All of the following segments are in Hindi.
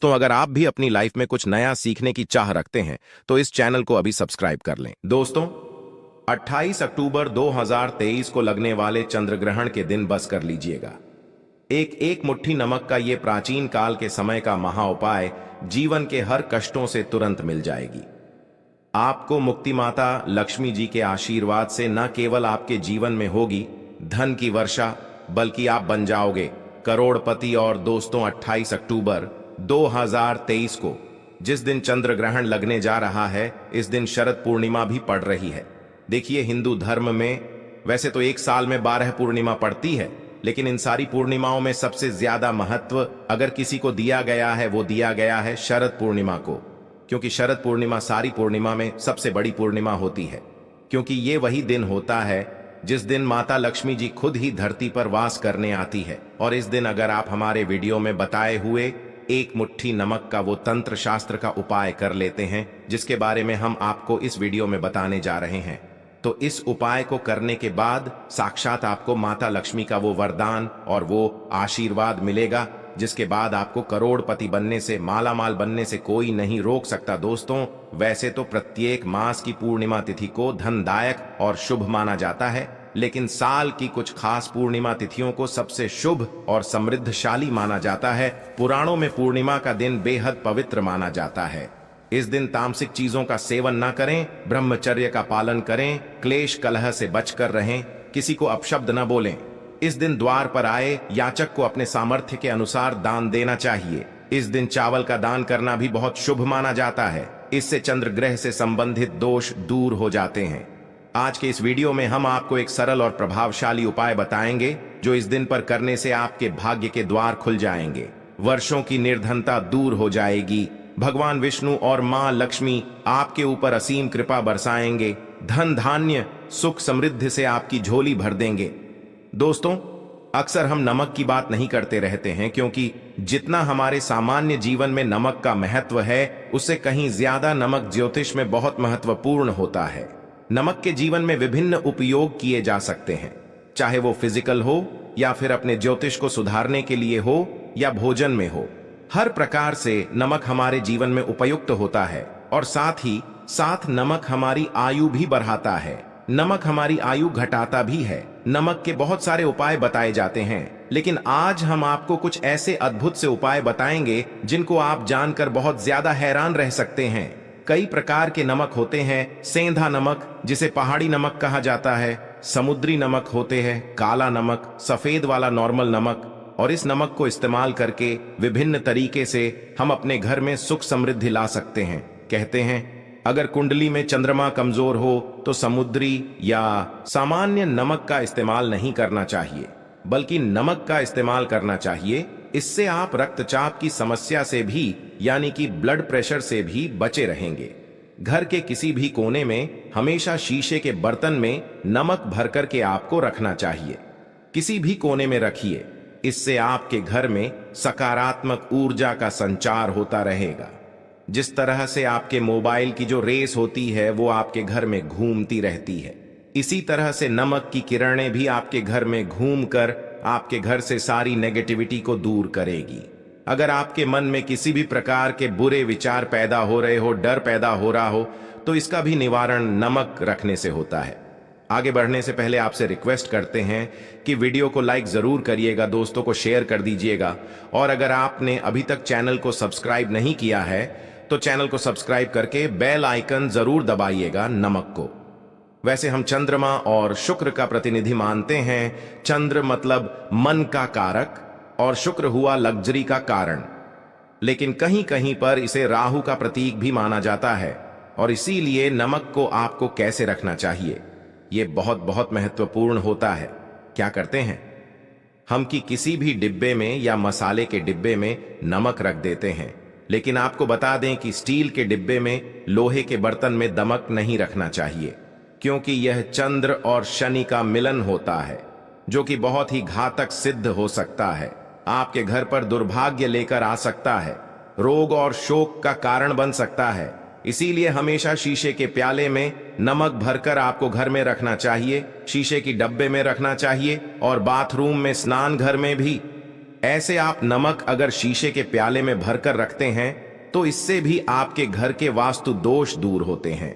दोस्तों, अगर आप भी अपनी लाइफ में कुछ नया सीखने की चाह रखते हैं तो इस चैनल को अभी सब्सक्राइब कर लें। दोस्तों, 28 अक्टूबर 2023 को लगने वाले चंद्र ग्रहण के दिन बस कर लीजिएगा। एक मुट्ठी नमक का ये प्राचीन काल के समय का महा उपाय जीवन के हर कष्टों से तुरंत मिल जाएगी। आपको मुक्ति माता लक्ष्मी जी के आशीर्वाद से न केवल आपके जीवन में होगी धन की वर्षा, बल्कि आप बन जाओगे करोड़पति। और दोस्तों, 28 अक्टूबर 2023 को जिस दिन चंद्र ग्रहण लगने जा रहा है, इस दिन शरद पूर्णिमा भी पड़ रही है। देखिए, हिंदू धर्म में वैसे तो एक साल में 12 पूर्णिमा पड़ती है, लेकिन इन सारी पूर्णिमाओं में सबसे ज्यादा महत्व अगर किसी को दिया गया है, वो दिया गया है शरद पूर्णिमा को। क्योंकि शरद पूर्णिमा सारी पूर्णिमा में सबसे बड़ी पूर्णिमा होती है, क्योंकि ये वही दिन होता है जिस दिन माता लक्ष्मी जी खुद ही धरती पर वास करने आती है। और इस दिन अगर आप हमारे वीडियो में बताए हुए एक मुट्ठी नमक का वो तंत्र शास्त्र का उपाय कर लेते हैं, जिसके बारे में हम आपको इस वीडियो में बताने जा रहे हैं, तो इस उपाय को करने के बाद साक्षात आपको माता लक्ष्मी का वो वरदान और वो आशीर्वाद मिलेगा, जिसके बाद आपको करोड़पति बनने से, मालामाल बनने से कोई नहीं रोक सकता। दोस्तों, वैसे तो प्रत्येक मास की पूर्णिमा तिथि को धनदायक और शुभ माना जाता है, लेकिन साल की कुछ खास पूर्णिमा तिथियों को सबसे शुभ और समृद्धशाली माना जाता है। पुराणों में पूर्णिमा का दिन बेहद पवित्र माना जाता है। इस दिन तामसिक चीजों का सेवन ना करें, ब्रह्मचर्य का पालन करें, क्लेश कलह से बचकर रहें, किसी को अपशब्द न बोलें। इस दिन द्वार पर आए याचक को अपने सामर्थ्य के अनुसार दान देना चाहिए। इस दिन चावल का दान करना भी बहुत शुभ माना जाता है। इससे चंद्र ग्रह से संबंधित दोष दूर हो जाते हैं। आज के इस वीडियो में हम आपको एक सरल और प्रभावशाली उपाय बताएंगे, जो इस दिन पर करने से आपके भाग्य के द्वार खुल जाएंगे, वर्षों की निर्धनता दूर हो जाएगी, भगवान विष्णु और मां लक्ष्मी आपके ऊपर असीम कृपा बरसाएंगे, धन धान्य सुख समृद्धि से आपकी झोली भर देंगे। दोस्तों, अक्सर हम नमक की बात नहीं करते रहते हैं, क्योंकि जितना हमारे सामान्य जीवन में नमक का महत्व है, उससे कहीं ज्यादा नमक ज्योतिष में बहुत महत्वपूर्ण होता है। नमक के जीवन में विभिन्न उपयोग किए जा सकते हैं, चाहे वो फिजिकल हो या फिर अपने ज्योतिष को सुधारने के लिए हो या भोजन में हो। हर प्रकार से नमक हमारे जीवन में उपयुक्त होता है, और साथ ही साथ नमक हमारी आयु भी बढ़ाता है, नमक हमारी आयु घटाता भी है। नमक के बहुत सारे उपाय बताए जाते हैं, लेकिन आज हम आपको कुछ ऐसे अद्भुत से उपाय बताएंगे जिनको आप जानकर बहुत ज्यादा हैरान रह सकते हैं। कई प्रकार के नमक होते हैं। सेंधा नमक, जिसे पहाड़ी नमक कहा जाता है, समुद्री नमक होते हैं, काला नमक, सफेद वाला नॉर्मल नमक। और इस नमक को इस्तेमाल करके विभिन्न तरीके से हम अपने घर में सुख समृद्धि ला सकते हैं। कहते हैं, अगर कुंडली में चंद्रमा कमजोर हो तो समुद्री या सामान्य नमक का इस्तेमाल नहीं करना चाहिए, बल्कि नमक का इस्तेमाल करना चाहिए। इससे आप रक्तचाप की समस्या से भी, यानी कि ब्लड प्रेशर से भी बचे रहेंगे। घर के किसी भी कोने में हमेशा शीशे के बर्तन में नमक भर करके आपको रखना चाहिए। किसी भी कोने में रखिए, इससे आपके घर में सकारात्मक ऊर्जा का संचार होता रहेगा। जिस तरह से आपके मोबाइल की जो रेस होती है वो आपके घर में घूमती रहती है, इसी तरह से नमक की किरणें भी आपके घर में घूमकर आपके घर से सारी नेगेटिविटी को दूर करेगी। अगर आपके मन में किसी भी प्रकार के बुरे विचार पैदा हो रहे हो, डर पैदा हो रहा हो, तो इसका भी निवारण नमक रखने से होता है। आगे बढ़ने से पहले आपसे रिक्वेस्ट करते हैं कि वीडियो को लाइक जरूर करिएगा, दोस्तों को शेयर कर दीजिएगा, और अगर आपने अभी तक चैनल को सब्सक्राइब नहीं किया है तो चैनल को सब्सक्राइब करके बेल आइकन जरूर दबाइएगा नमक को। वैसे हम चंद्रमा और शुक्र का प्रतिनिधि मानते हैं। चंद्र मतलब मन का कारक और शुक्र हुआ लग्जरी का कारण, लेकिन कहीं कहीं पर इसे राहु का प्रतीक भी माना जाता है। और इसीलिए नमक को आपको कैसे रखना चाहिए, ये बहुत बहुत महत्वपूर्ण होता है। क्या करते हैं हम कि किसी भी डिब्बे में या मसाले के डिब्बे में नमक रख देते हैं, लेकिन आपको बता दें कि स्टील के डिब्बे में, लोहे के बर्तन में नमक नहीं रखना चाहिए, क्योंकि यह चंद्र और शनि का मिलन होता है, जो कि बहुत ही घातक सिद्ध हो सकता है। आपके घर पर दुर्भाग्य लेकर आ सकता है, रोग और शोक का कारण बन सकता है। इसीलिए हमेशा शीशे के प्याले में नमक भरकर आपको घर में रखना चाहिए, शीशे की डब्बे में रखना चाहिए, और बाथरूम में, स्नान घर में भी ऐसे आप नमक अगर शीशे के प्याले में भरकर रखते हैं तो इससे भी आपके घर के वास्तु दोष दूर होते हैं,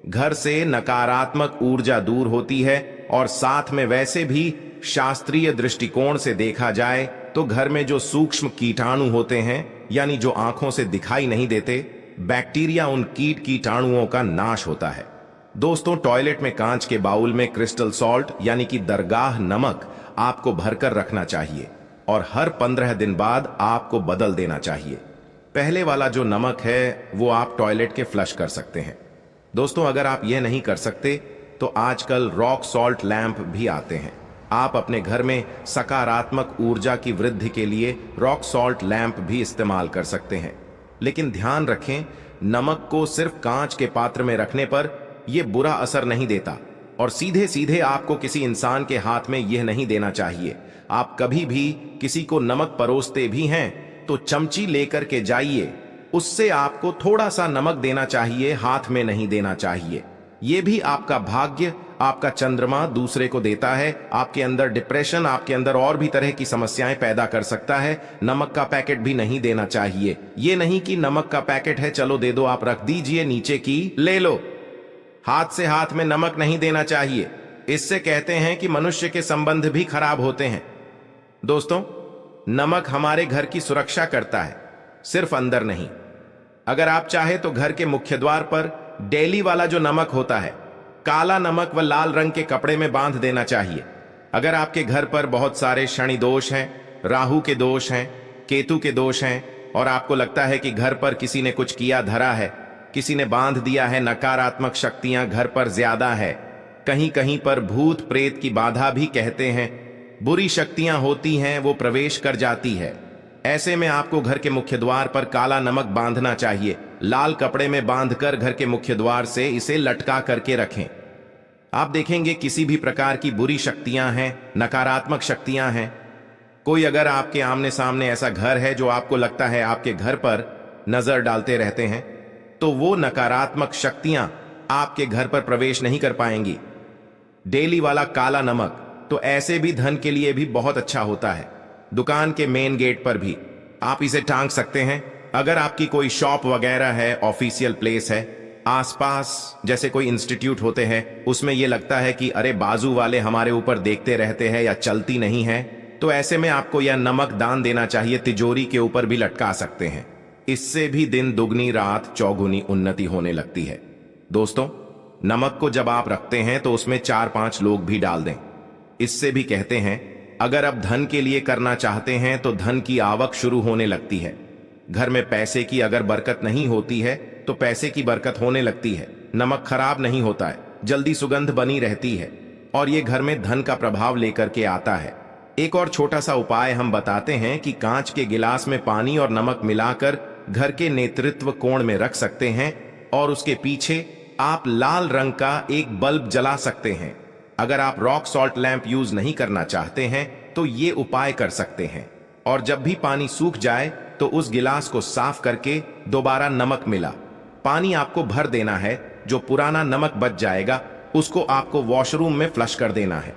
घर से नकारात्मक ऊर्जा दूर होती है और साथ में वैसे भी शास्त्रीय दृष्टिकोण से देखा जाए तो घर में जो सूक्ष्म कीटाणु होते हैं, यानी जो आंखों से दिखाई नहीं देते बैक्टीरिया, उन कीटाणुओं का नाश होता है। दोस्तों, टॉयलेट में कांच के बाउल में क्रिस्टल सॉल्ट यानी कि दरगाह नमक आपको भरकर रखना चाहिए और हर 15 दिन बाद आपको बदल देना चाहिए। पहले वाला जो नमक है वो आप टॉयलेट के फ्लश कर सकते हैं। दोस्तों, अगर आप यह नहीं कर सकते तो आजकल रॉक सॉल्ट लैंप भी आते हैं। आप अपने घर में सकारात्मक ऊर्जा की वृद्धि के लिए रॉक सॉल्ट लैंप भी इस्तेमाल कर सकते हैं। लेकिन ध्यान रखें, नमक को सिर्फ कांच के पात्र में रखने पर यह बुरा असर नहीं देता और सीधे सीधे आपको किसी इंसान के हाथ में यह नहीं देना चाहिए। आप कभी भी किसी को नमक परोसते भी हैं तो चमची लेकर के जाइए, उससे आपको थोड़ा सा नमक देना चाहिए, हाथ में नहीं देना चाहिए। यह भी आपका भाग्य, आपका चंद्रमा दूसरे को देता है। आपके अंदर डिप्रेशन, आपके अंदर और भी तरह की समस्याएं पैदा कर सकता है। नमक का पैकेट भी नहीं देना चाहिए। ये नहीं कि नमक का पैकेट है चलो दे दो, आप रख दीजिए, नीचे की ले लो। हाथ से हाथ में नमक नहीं देना चाहिए, इससे कहते हैं कि मनुष्य के संबंध भी खराब होते हैं। दोस्तों, नमक हमारे घर की सुरक्षा करता है, सिर्फ अंदर नहीं। अगर आप चाहे तो घर के मुख्य द्वार पर डेली वाला जो नमक होता है, काला नमक व लाल रंग के कपड़े में बांध देना चाहिए। अगर आपके घर पर बहुत सारे शनि दोष हैं, राहु के दोष हैं, केतु के दोष हैं और आपको लगता है कि घर पर किसी ने कुछ किया धरा है, किसी ने बांध दिया है, नकारात्मक शक्तियां घर पर ज्यादा है, कहीं कहीं पर भूत प्रेत की बाधा भी कहते हैं, बुरी शक्तियां होती हैं, वो प्रवेश कर जाती है। ऐसे में आपको घर के मुख्य द्वार पर काला नमक बांधना चाहिए। लाल कपड़े में बांधकर घर के मुख्य द्वार से इसे लटका करके रखें। आप देखेंगे किसी भी प्रकार की बुरी शक्तियां हैं, नकारात्मक शक्तियां हैं, कोई अगर आपके आमने सामने ऐसा घर है जो आपको लगता है आपके घर पर नजर डालते रहते हैं, तो वो नकारात्मक शक्तियां आपके घर पर प्रवेश नहीं कर पाएंगी। डेली वाला काला नमक तो ऐसे भी धन के लिए भी बहुत अच्छा होता है। दुकान के मेन गेट पर भी आप इसे टांग सकते हैं। अगर आपकी कोई शॉप वगैरह है, ऑफिशियल प्लेस है, आसपास जैसे कोई इंस्टीट्यूट होते हैं, उसमें यह लगता है कि अरे बाजू वाले हमारे ऊपर देखते रहते हैं या चलती नहीं है, तो ऐसे में आपको यह नमक दान देना चाहिए। तिजोरी के ऊपर भी लटका सकते हैं। इससे भी दिन दुगनी रात चौगुनी उन्नति होने लगती है। दोस्तों, नमक को जब आप रखते हैं तो उसमें 4-5 लोग भी डाल दें। इससे भी कहते हैं अगर आप धन के लिए करना चाहते हैं तो धन की आवक शुरू होने लगती है। घर में पैसे की अगर बरकत नहीं होती है तो पैसे की बरकत होने लगती है। नमक खराब नहीं होता है, जल्दी सुगंध बनी रहती है और ये घर में धन का प्रभाव लेकर के आता है। एक और छोटा सा उपाय हम बताते हैं कि कांच के गिलास में पानी और नमक मिलाकर घर के नेतृत्व कोण में रख सकते हैं और उसके पीछे आप लाल रंग का एक बल्ब जला सकते हैं। अगर आप रॉक सॉल्ट लैंप यूज नहीं करना चाहते हैं तो ये उपाय कर सकते हैं। और जब भी पानी सूख जाए तो उस गिलास को साफ करके दोबारा नमक मिला पानी आपको भर देना है। जो पुराना नमक बच जाएगा उसको आपको वॉशरूम में फ्लश कर देना है।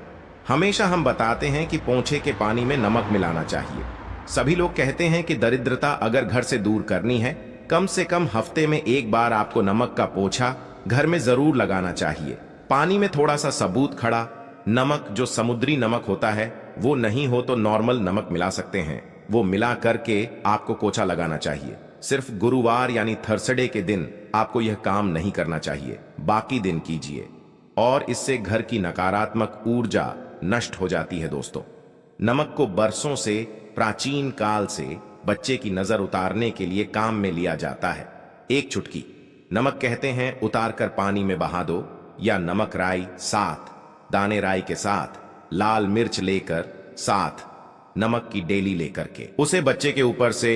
हमेशा हम बताते हैं कि पोंछे के पानी में नमक मिलाना चाहिए। सभी लोग कहते हैं कि दरिद्रता अगर घर से दूर करनी है, कम से कम हफ्ते में एक बार आपको नमक का पोछा घर में जरूर लगाना चाहिए। पानी में थोड़ा सा सबूत खड़ा नमक, जो समुद्री नमक होता है, वो नहीं हो तो नॉर्मल नमक मिला सकते हैं। वो मिला करके आपको पोछा लगाना चाहिए। सिर्फ गुरुवार यानी थर्सडे के दिन आपको यह काम नहीं करना चाहिए, बाकी दिन कीजिए और इससे घर की नकारात्मक ऊर्जा नष्ट हो जाती है। दोस्तों, नमक को बरसों से, प्राचीन काल से बच्चे की नजर उतारने के लिए काम में लिया जाता है। एक चुटकी नमक कहते हैं उतार कर पानी में बहा दो, या नमक राई साथ, दाने राई के साथ लाल मिर्च लेकर साथ नमक की डेली लेकर के उसे बच्चे के ऊपर से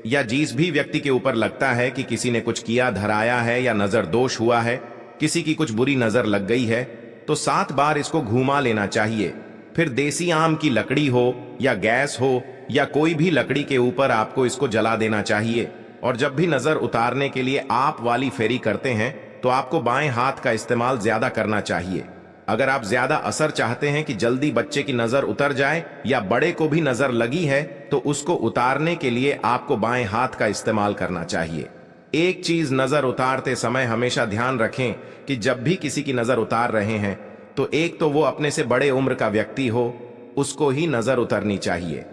या जिस भी व्यक्ति के ऊपर लगता है कि किसी ने कुछ किया धराया है या नजर दोष हुआ है, किसी की कुछ बुरी नजर लग गई है, तो 7 बार इसको घुमा लेना चाहिए। फिर देसी आम की लकड़ी हो या गैस हो या कोई भी लकड़ी के ऊपर आपको इसको जला देना चाहिए। और जब भी नजर उतारने के लिए आप वाली फेरी करते हैं तो आपको बाएं हाथ का इस्तेमाल ज्यादा करना चाहिए। अगर आप ज्यादा असर चाहते हैं कि जल्दी बच्चे की नजर उतर जाए या बड़े को भी नजर लगी है, तो उसको उतारने के लिए आपको बाएं हाथ का इस्तेमाल करना चाहिए। एक चीज नजर उतारते समय हमेशा ध्यान रखें कि जब भी किसी की नजर उतार रहे हैं तो एक तो वो अपने से बड़े उम्र का व्यक्ति हो, उसको ही नजर उतरनी चाहिए,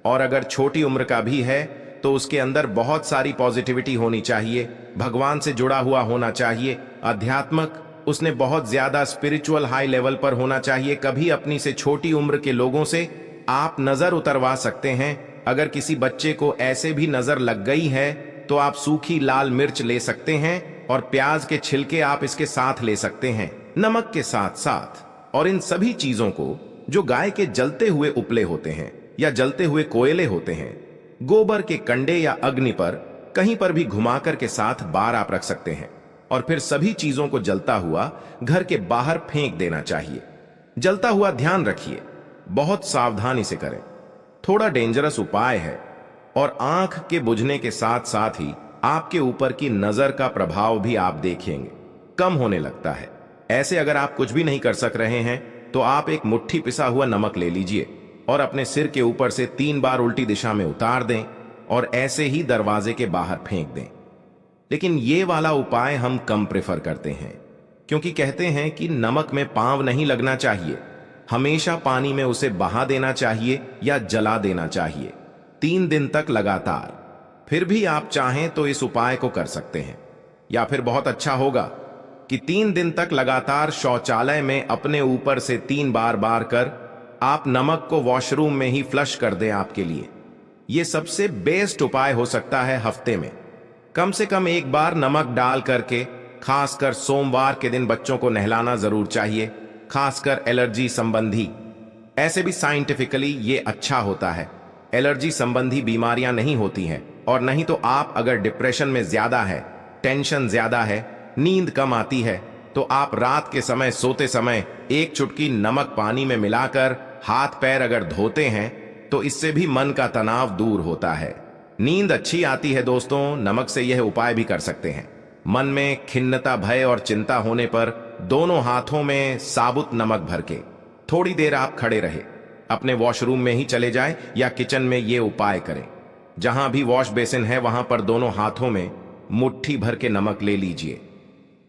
और अगर छोटी उम्र का भी है तो उसके अंदर बहुत सारी पॉजिटिविटी होनी चाहिए, भगवान से जुड़ा हुआ होना चाहिए, आध्यात्मक, उसने बहुत ज्यादा स्पिरिचुअल हाई लेवल पर होना चाहिए। कभी अपनी से छोटी उम्र के लोगों से आप नजर उतरवा सकते हैं। अगर किसी बच्चे को ऐसे भी नजर लग गई है तो आप सूखी लाल मिर्च ले सकते हैं और प्याज के छिलके आप इसके साथ ले सकते हैं, नमक के साथ साथ। और इन सभी चीजों को, जो गाय के जलते हुए उपले होते हैं या जलते हुए कोयले होते हैं, गोबर के कंडे या अग्नि पर कहीं पर भी घुमाकर के साथ बार आप रख सकते हैं, और फिर सभी चीजों को जलता हुआ घर के बाहर फेंक देना चाहिए। जलता हुआ ध्यान रखिए, बहुत सावधानी से करें, थोड़ा डेंजरस उपाय है, और आंख के बुझने के साथ साथ ही आपके ऊपर की नजर का प्रभाव भी आप देखेंगे कम होने लगता है। ऐसे अगर आप कुछ भी नहीं कर सक रहे हैं तो आप एक मुट्ठी पिसा हुआ नमक ले लीजिए और अपने सिर के ऊपर से 3 बार उल्टी दिशा में उतार दें और ऐसे ही दरवाजे के बाहर फेंक दें। लेकिन ये वाला उपाय हम कम प्रेफर करते हैं, क्योंकि कहते हैं कि नमक में पांव नहीं लगना चाहिए, हमेशा पानी में उसे बहा देना चाहिए या जला देना चाहिए 3 दिन तक लगातार। फिर भी आप चाहें तो इस उपाय को कर सकते हैं, या फिर बहुत अच्छा होगा कि 3 दिन तक लगातार शौचालय में अपने ऊपर से 3 बार बार कर आप नमक को वॉशरूम में ही फ्लश कर दें। आपके लिए यह सबसे बेस्ट उपाय हो सकता है। हफ्ते में कम से कम 1 बार नमक डाल करके, खासकर सोमवार के दिन बच्चों को नहलाना जरूर चाहिए, खासकर एलर्जी संबंधी। ऐसे भी साइंटिफिकली ये अच्छा होता है, एलर्जी संबंधी बीमारियां नहीं होती हैं। और नहीं तो आप अगर डिप्रेशन में ज्यादा है, टेंशन ज्यादा है, नींद कम आती है, तो आप रात के समय सोते समय 1 चुटकी नमक पानी में मिलाकर हाथ पैर अगर धोते हैं तो इससे भी मन का तनाव दूर होता है, नींद अच्छी आती है। दोस्तों, नमक से यह उपाय भी कर सकते हैं। मन में खिन्नता, भय और चिंता होने पर दोनों हाथों में साबुत नमक भर के थोड़ी देर आप खड़े रहे, अपने वॉशरूम में ही चले जाएं या किचन में ये उपाय करें। जहां भी वॉश बेसिन है वहां पर दोनों हाथों में मुट्ठी भर के नमक ले लीजिए।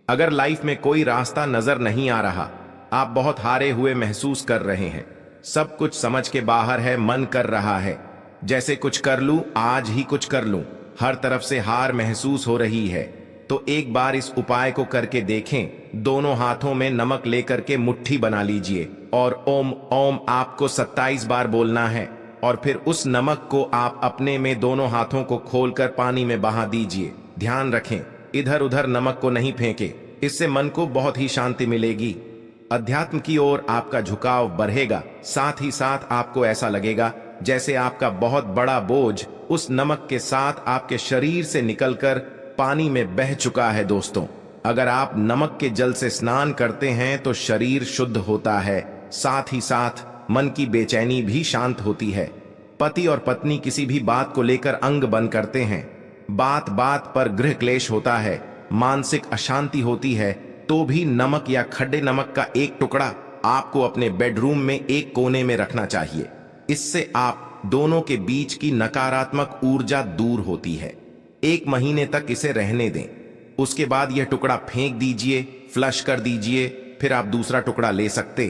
अगर लाइफ में कोई रास्ता नजर नहीं आ रहा, आप बहुत हारे हुए महसूस कर रहे हैं, सब कुछ समझ के बाहर है, मन कर रहा है जैसे कुछ कर लूं, आज ही कुछ कर लूं, हर तरफ से हार महसूस हो रही है, तो एक बार इस उपाय को करके देखें। दोनों हाथों में नमक लेकर के मुट्ठी बना लीजिए और ओम ओम आपको 27 बार बोलना है, और फिर उस नमक को आप अपने में दोनों हाथों को खोलकर पानी में बहा दीजिए। ध्यान रखें, इधर उधर नमक को नहीं फेंके, इससे मन को बहुत ही शांति मिलेगी, अध्यात्म की ओर आपका झुकाव बढ़ेगा। साथ ही साथ आपको ऐसा लगेगा जैसे आपका बहुत बड़ा बोझ उस नमक के साथ आपके शरीर से निकलकर पानी में बह चुका है। दोस्तों, अगर आप नमक के जल से स्नान करते हैं तो शरीर शुद्ध होता है, साथ ही साथ मन की बेचैनी भी शांत होती है। पति और पत्नी किसी भी बात को लेकर अंग बंद करते हैं, बात बात पर गृह क्लेश होता है, मानसिक अशांति होती है, तो भी नमक या खड्डे नमक का एक टुकड़ा आपको अपने बेडरूम में एक कोने में रखना चाहिए। इससे आप दोनों के बीच की नकारात्मक ऊर्जा दूर होती है। 1 महीने तक इसे रहने दें, उसके बाद यह टुकड़ा फेंक दीजिए, फ्लश कर दीजिए, फिर आप दूसरा टुकड़ा ले सकते